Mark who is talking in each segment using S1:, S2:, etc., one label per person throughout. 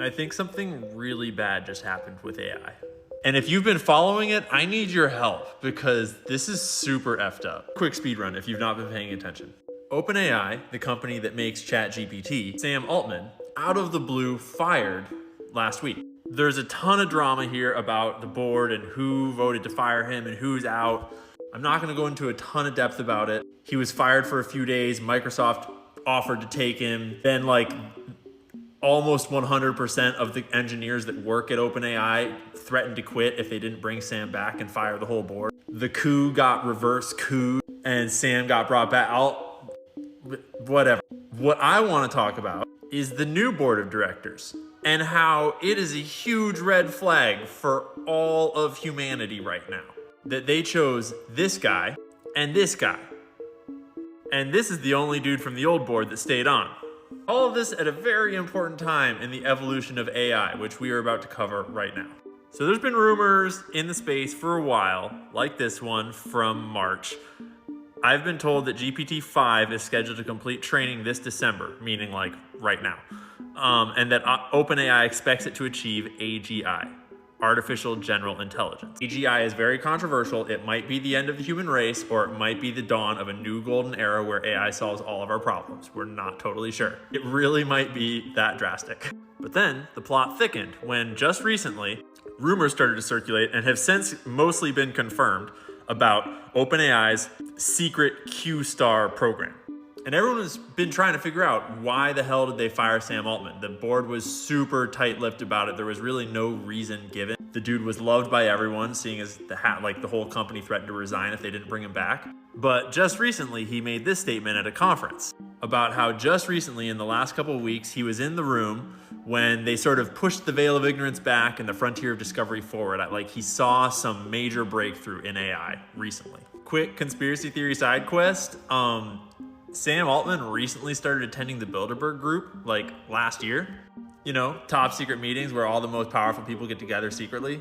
S1: I think something really bad just happened with AI. And if you've been following it, I need your help because this is super effed up. Quick speed run if you've not been paying attention. OpenAI, the company that makes ChatGPT, Sam Altman, out of the blue fired last week. There's a ton of drama here about the board and who voted to fire him and who's out. I'm not going to go into a ton of depth about it. He was fired for a few days. Microsoft offered to take him. Then almost 100% of the engineers that work at OpenAI threatened to quit if they didn't bring Sam back and fire the whole board. The coup got reverse coup and Sam got brought back. Whatever. What I want to talk about is the new board of directors and how it is a huge red flag for all of humanity right now. That they chose this guy and this guy. And this is the only dude from the old board that stayed on. All of this at a very important time in the evolution of AI, which we are about to cover right now. So there's been rumors in the space for a while, like this one from March. I've been told that GPT-5 is scheduled to complete training this December, meaning like right now. And that OpenAI expects it to achieve AGI, Artificial General Intelligence. AGI is very controversial. It might be the end of the human race, or it might be the dawn of a new golden era where AI solves all of our problems. We're not totally sure. It really might be that drastic. But then the plot thickened when just recently, rumors started to circulate and have since mostly been confirmed about OpenAI's secret Q-Star program. And everyone has been trying to figure out why the hell did they fire Sam Altman? The board was super tight-lipped about it. There was really no reason given. The dude was loved by everyone, seeing as the whole company threatened to resign if they didn't bring him back. But just recently, he made this statement at a conference about how just recently, in the last couple of weeks, he was in the room when they sort of pushed the veil of ignorance back and the frontier of discovery forward. He saw some major breakthrough in AI recently. Quick conspiracy theory side quest. Sam Altman recently started attending the Bilderberg Group last year. You know, top secret meetings where all the most powerful people get together secretly.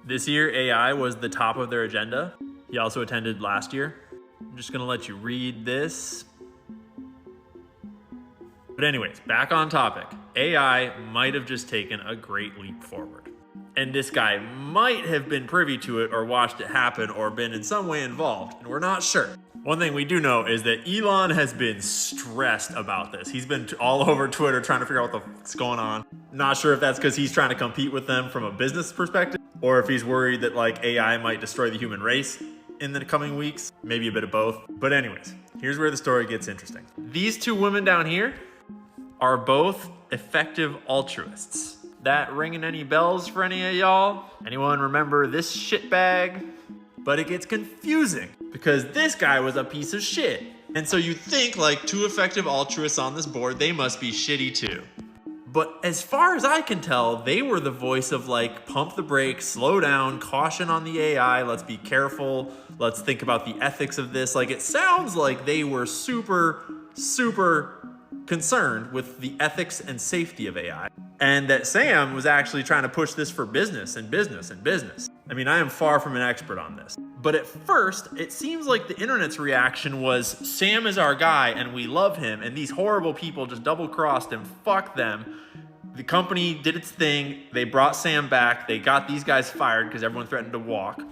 S1: This year, AI was the top of their agenda. He also attended last year. I'm just gonna let you read this. But anyways, back on topic. AI might have just taken a great leap forward. And this guy might have been privy to it or watched it happen or been in some way involved, and we're not sure. One thing we do know is that Elon has been stressed about this. He's been all over Twitter trying to figure out what's going on. Not sure if that's because he's trying to compete with them from a business perspective, or if he's worried that AI might destroy the human race in the coming weeks. Maybe a bit of both. But anyways, here's where the story gets interesting. These two women down here are both effective altruists. That ringing any bells for any of y'all? Anyone remember this shitbag? But it gets confusing because this guy was a piece of shit. And so you think two effective altruists on this board, they must be shitty too. But as far as I can tell, they were the voice of pump the brakes, slow down, caution on the AI, let's be careful, let's think about the ethics of this. It sounds like they were super, super concerned with the ethics and safety of AI. And that Sam was actually trying to push this for business and business and business. I mean, I am far from an expert on this. But at first, it seems like the internet's reaction was, Sam is our guy and we love him, and these horrible people just double-crossed him, fuck them. The company did its thing, they brought Sam back, they got these guys fired because everyone threatened to walk.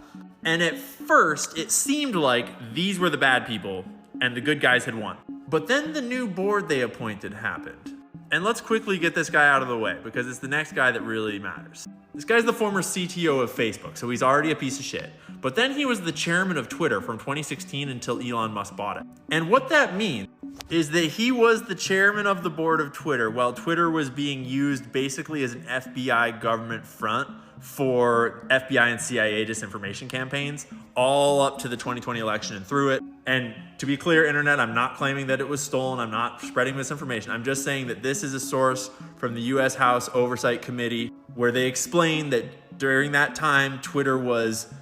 S1: And at first, it seemed like these were the bad people and the good guys had won. But then the new board they appointed happened. And let's quickly get this guy out of the way because it's the next guy that really matters. This guy's the former CTO of Facebook, so he's already a piece of shit. But then he was the chairman of Twitter from 2016 until Elon Musk bought it. And what that means is that he was the chairman of the board of Twitter while Twitter was being used basically as an FBI government front for FBI and CIA disinformation campaigns all up to the 2020 election and through it. And to be clear, internet, I'm not claiming that it was stolen. I'm not spreading misinformation. I'm just saying that this is a source from the US House Oversight Committee where they explain that during that time, Twitter was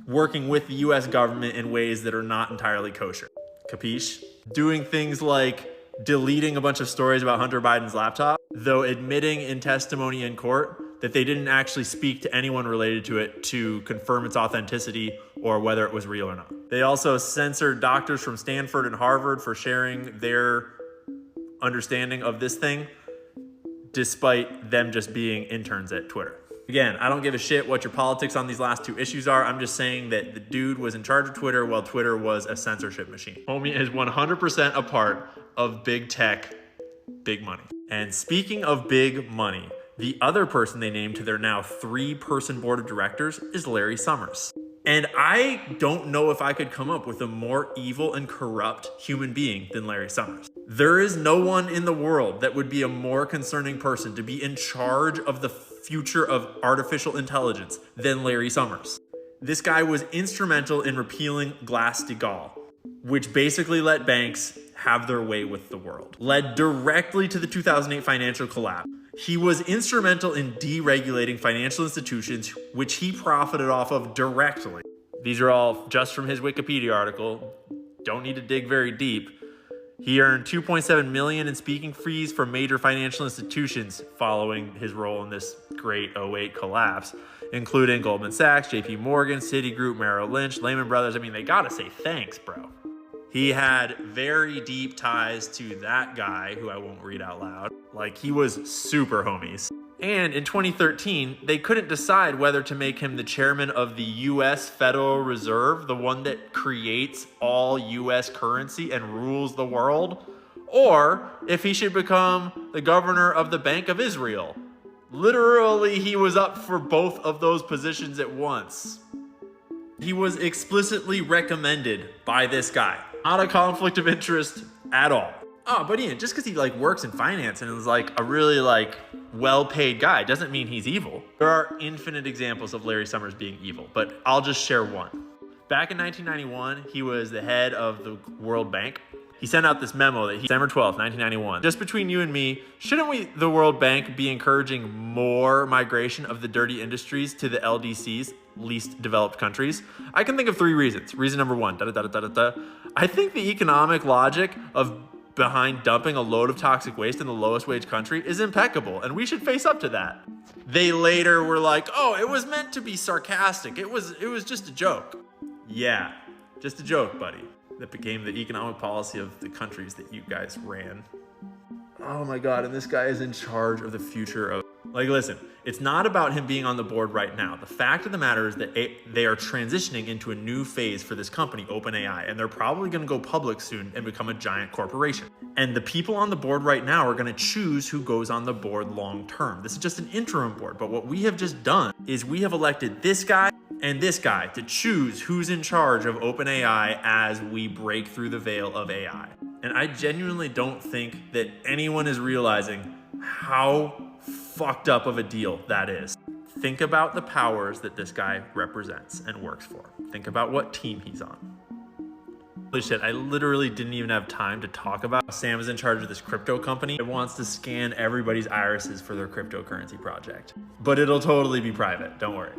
S1: working with the US government in ways that are not entirely kosher. Capiche? Doing things like deleting a bunch of stories about Hunter Biden's laptop, though admitting in testimony in court that they didn't actually speak to anyone related to it to confirm its authenticity or whether it was real or not. They also censored doctors from Stanford and Harvard for sharing their understanding of this thing despite them just being interns at Twitter. Again, I don't give a shit what your politics on these last two issues are. I'm just saying that the dude was in charge of Twitter while Twitter was a censorship machine. Homie is 100% a part of big tech, big money. And speaking of big money, the other person they named to their now 3-person board of directors is Larry Summers. And I don't know if I could come up with a more evil and corrupt human being than Larry Summers. There is no one in the world that would be a more concerning person to be in charge of the future of artificial intelligence than Larry Summers. This guy was instrumental in repealing Glass-Steagall, which basically let banks have their way with the world, led directly to the 2008 financial collapse. He was instrumental in deregulating financial institutions, which he profited off of directly. These are all just from his Wikipedia article. Don't need to dig very deep. He earned $2.7 million in speaking fees from major financial institutions following his role in this great 2008 collapse, including Goldman Sachs, JP Morgan, Citigroup, Merrill Lynch, Lehman Brothers. I mean, they gotta say thanks, bro. He had very deep ties to that guy, who I won't read out loud. Like, he was super homies. And in 2013, they couldn't decide whether to make him the chairman of the US Federal Reserve, the one that creates all US currency and rules the world, or if he should become the governor of the Bank of Israel. Literally, he was up for both of those positions at once. He was explicitly recommended by this guy. Not a conflict of interest at all. Oh, but Ian, just because he works in finance and is a really well-paid guy doesn't mean he's evil. There are infinite examples of Larry Summers being evil, but I'll just share one. Back in 1991, he was the head of the World Bank. He sent out this memo that December 12th, 1991. Just between you and me, shouldn't the World Bank be encouraging more migration of the dirty industries to the LDCs, least developed countries? I can think of 3 reasons. Reason number 1, I think the economic logic behind dumping a load of toxic waste in the lowest wage country is impeccable, and we should face up to that. They later were like, oh, it was meant to be sarcastic. It was just a joke. Yeah, just a joke, buddy. That became the economic policy of the countries that you guys ran. Oh my God, and this guy is in charge of the future of... listen, it's not about him being on the board right now. The fact of the matter is that they are transitioning into a new phase for this company, OpenAI, and they're probably gonna go public soon and become a giant corporation. And the people on the board right now are gonna choose who goes on the board long term. This is just an interim board, but what we have just done is we have elected this guy and this guy to choose who's in charge of OpenAI as we break through the veil of AI. And I genuinely don't think that anyone is realizing how fucked up of a deal that is. Think about the powers that this guy represents and works for. Think about what team he's on. Holy shit, I literally didn't even have time to talk about Sam is in charge of this crypto company that wants to scan everybody's irises for their cryptocurrency project. But it'll totally be private, don't worry.